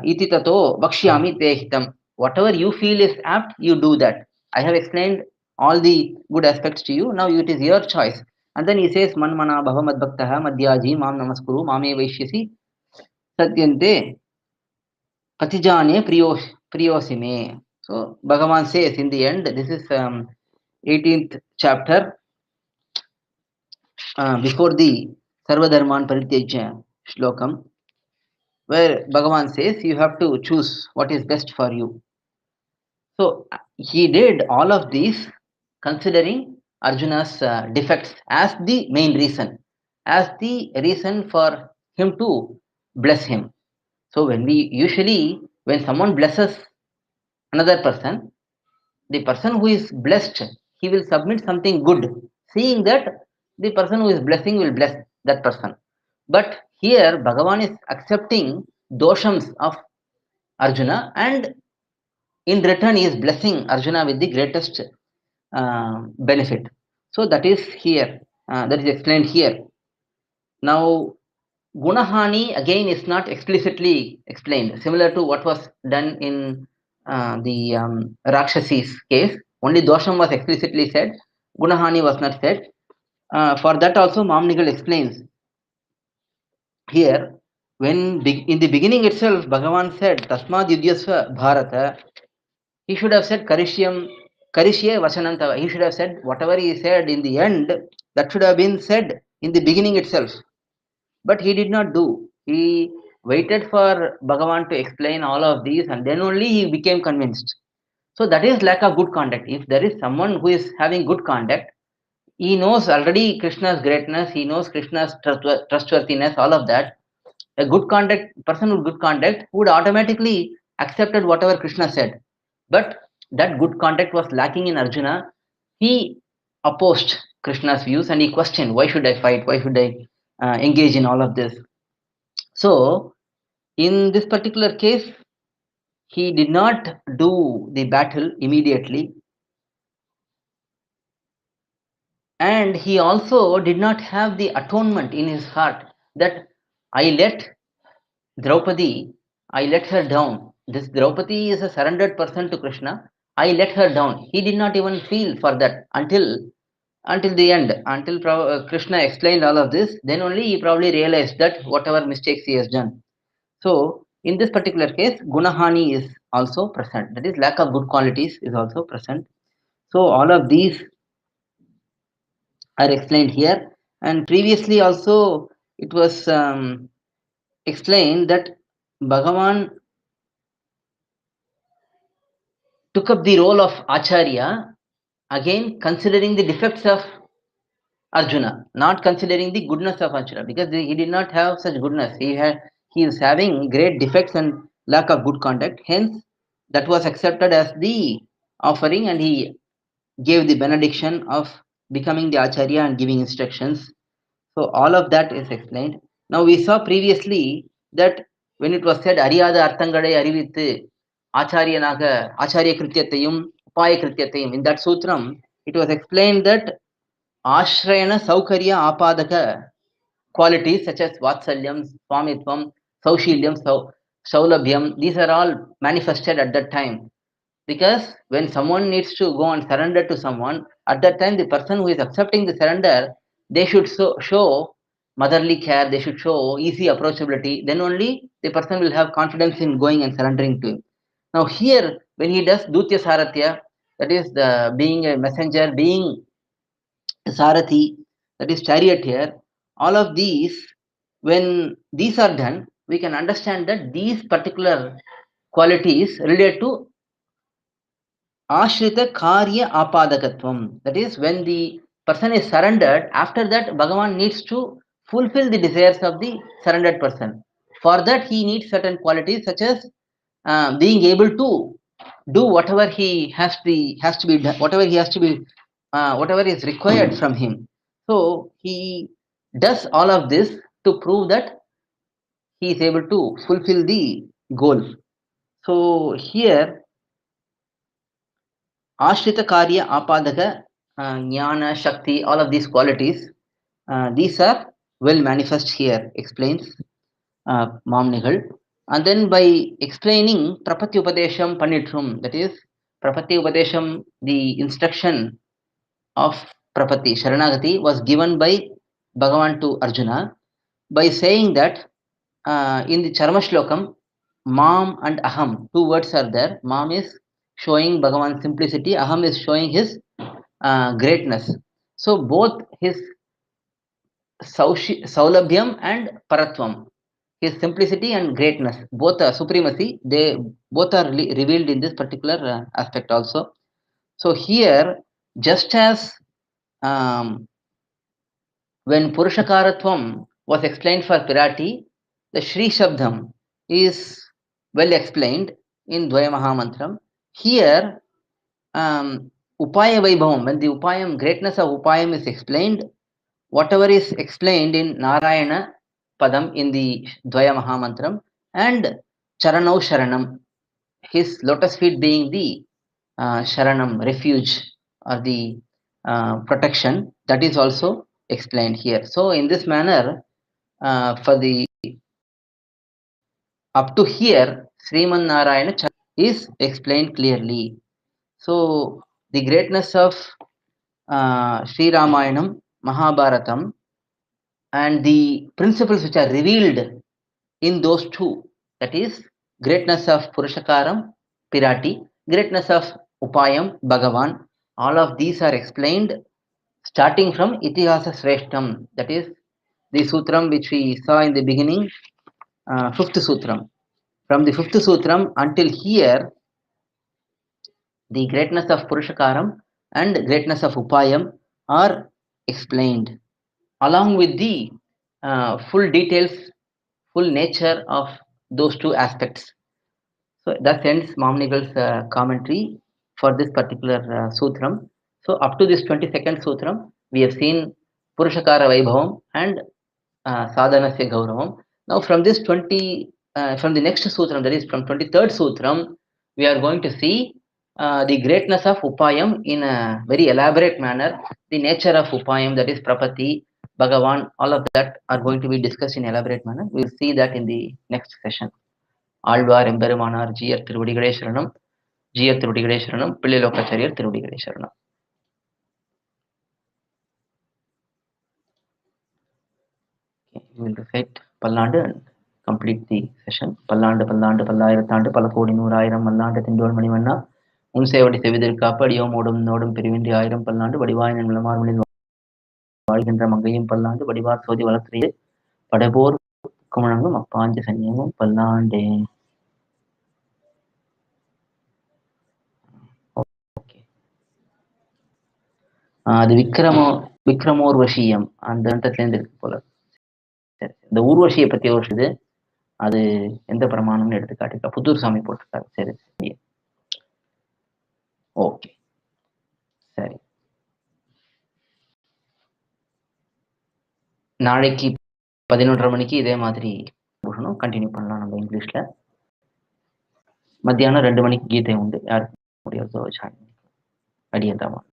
[SPEAKER 1] iti tato vakshyami te hitam. Whatever you feel is apt, you do that. I have explained all the good aspects to you. Now it is your choice. And then he says, Manmana bhava madbhaktaha madhyaji mam namaskuru mame vaishyasi satyante patijane priyosime. So Bhagavan says in the end, this is 18th chapter before the Sarvadharman Parityajya shlokam, where Bhagavan says you have to choose what is best for you. So he did all of these considering Arjuna's defects as the main reason, as the reason for him to bless him. So when someone blesses another person, the person who is blessed, he will submit something good, seeing that the person who is blessing will bless that person. But here Bhagavan is accepting doshams of Arjuna, and in return he is blessing Arjuna with the greatest benefit. So that is here, that is explained here. Now gunahani again is not explicitly explained, similar to what was done in the Rakshasi's case. Only dosham was explicitly said, gunahani was not said. For that also Mamnigal explains here, when in the beginning itself Bhagavan said Tasmad Yudyasva Bharata, he should have said Karishye Vachanantava. He should have said whatever he said in the end, that should have been said in the beginning itself. But he did not do. He waited for Bhagavan to explain all of these, and then only he became convinced. So that is lack of good conduct. If there is someone who is having good conduct, he knows already Krishna's greatness, he knows Krishna's trustworthiness, all of that. A good conduct person with good conduct would automatically accepted whatever Krishna said. But that good conduct was lacking in Arjuna. He opposed Krishna's views and he questioned, why should I fight? Why should I engage in all of this? So in this particular case, he did not do the battle immediately, and he also did not have the atonement in his heart that I let Draupadi, I let her down. This Draupadi is a surrendered person to Krishna. I let her down. He did not even feel for that until the end, until Krishna explained all of this. Then only he probably realized that whatever mistakes he has done. So in this particular case, gunahani is also present. That is, lack of good qualities is also present. So all of these are explained here. And previously also it was explained that Bhagavan took up the role of Acharya, again considering the defects of Arjuna, not considering the goodness of Arjuna, because he did not have such goodness. He is having great defects and lack of good conduct. Hence, that was accepted as the offering, and he gave the benediction of becoming the Acharya and giving instructions. So all of that is explained. Now we saw previously that when it was said Ariyada Arthangadai Arivithu Acharyanaga Acharya Krityatayum Upaya Krityatayum, in that sutram it was explained that Ashrayana Saukarya Apadaka qualities such as Vatsalyam, Swamitvam, Saushilyam, Saulabhyam, these are all manifested at that time. Because when someone needs to go and surrender to someone, at that time the person who is accepting the surrender, they should show motherly care, they should show easy approachability, then only the person will have confidence in going and surrendering to him. Now here, when he does Dutya Saratya, that is the being a messenger, being Sarathi, that is charioteer, all of these, when these are done, we can understand that these particular qualities relate to Ashrita Karya Apadakatvam. That is, when the person is surrendered, after that, Bhagavan needs to fulfill the desires of the surrendered person. For that, he needs certain qualities such as being able to do whatever he has to be done, whatever he has to be, whatever is required from him. So he does all of this to prove that he is able to fulfill the goal. So here Ashrita Karya Apadaka, Jnana, Shakti, all of these qualities, these are well manifest here, explains Mamnigal. And then by explaining Prapati Upadesham Panitrum, that is, Prapati Upadesham, the instruction of Prapati, Sharanagati, was given by Bhagavan to Arjuna by saying that in the Charma Shlokam, Mam and Aham, two words are there. Mam is showing Bhagavan's simplicity, Aham is showing his greatness. So both his Saulabhyam and Paratvam, his simplicity and greatness, both are supremacy, they both are revealed in this particular aspect also. So here, just as um, when Purushakaratvam was explained for Pirati, the Shri Shabdam is well explained in Dvaya Mahamantram. Here, Upaya Vaibhavam, when the Upayam, greatness of Upayam is explained, whatever is explained in Narayana Padam in the Dvaya Mahamantram, and Charanau Sharanam, his lotus feet being the Sharanam, refuge or the protection, that is also explained here. So in this manner, for the up to here, Sriman Narayana is explained clearly. So the greatness of Sri Ramayanam, Mahabharatam, and the principles which are revealed in those two, that is, greatness of Purushakaram, Pirati, greatness of Upayam, Bhagavan, all of these are explained starting from Itihasa Sreshtam, that is, the sutram which we saw in the beginning, fifth sutram. From the fifth sutram until here, the greatness of Purushakaram and greatness of Upayam are explained, along with the full details, full nature of those two aspects. So that ends Mamnigal's commentary for this particular sutram. So up to this 22nd sutram, we have seen Purushakara Vaibhavam and Sadhanasya Gauravam. Now from this from the next sutram, that is from 23rd sutram, we are going to see the greatness of Upayam in a very elaborate manner. The nature of Upayam, that is Prapati, Bhagavan, all of that are going to be discussed in elaborate manner. We will see that in the next session. Alvar எம்பெருமானார் ஜீயர் திருவடிகளே சரணம், ஜீயர் திருவடிகளே சரணம், பிள்ளைலோக்காச்சாரியர் திருவடிகளே சரணம். We will recite பல்லாண்டு and complete the session. பல்லாண்டு பல்லாண்டு பல்லாயிரத்தாண்டு பல கோடி நூறாயிரம் மல்லாண்டு திண்டோள் மணிவண்ணா உன் சேவடி செவிதிருக்காப்பு அடியோம் ஓடும் நோடும் பிரிவின்றி ஆயிரம் பல்லாண்டு வடிவாய் நிலமார்மலில் வாழ்கின்ற மங்கையும் பல்லாண்டு வடிவார் சோதி வளர்த்தியே படைபோர் குமணங்கும் அப்பாஞ்ச சன்னியமும் பல்லாண்டே. அது விக்ரமோர்வசியம் அந்த அந்தத்துலேருந்து இருக்கு போல. சரி, இந்த ஊர்வசியை பத்தி ஒரு அது எந்த பிரமாணம்னு எடுத்து காட்டிருக்கா, புத்தூர் சாமி போட்டிருக்காரு. சரி சரி, ஓகே, சரி. நாளைக்கு 11:30 மணிக்கு இதே மாதிரி bhushanam கண்டினியூ பண்ணலாம் நம்ம இங்கிலீஷ்ல. மத்தியானம் 2 மணிக்கு கீதை உண்டு. யாருக்கு முடியாதோ ஜாயின் பண்ணிக்கலாம். அடியேன் ராமா.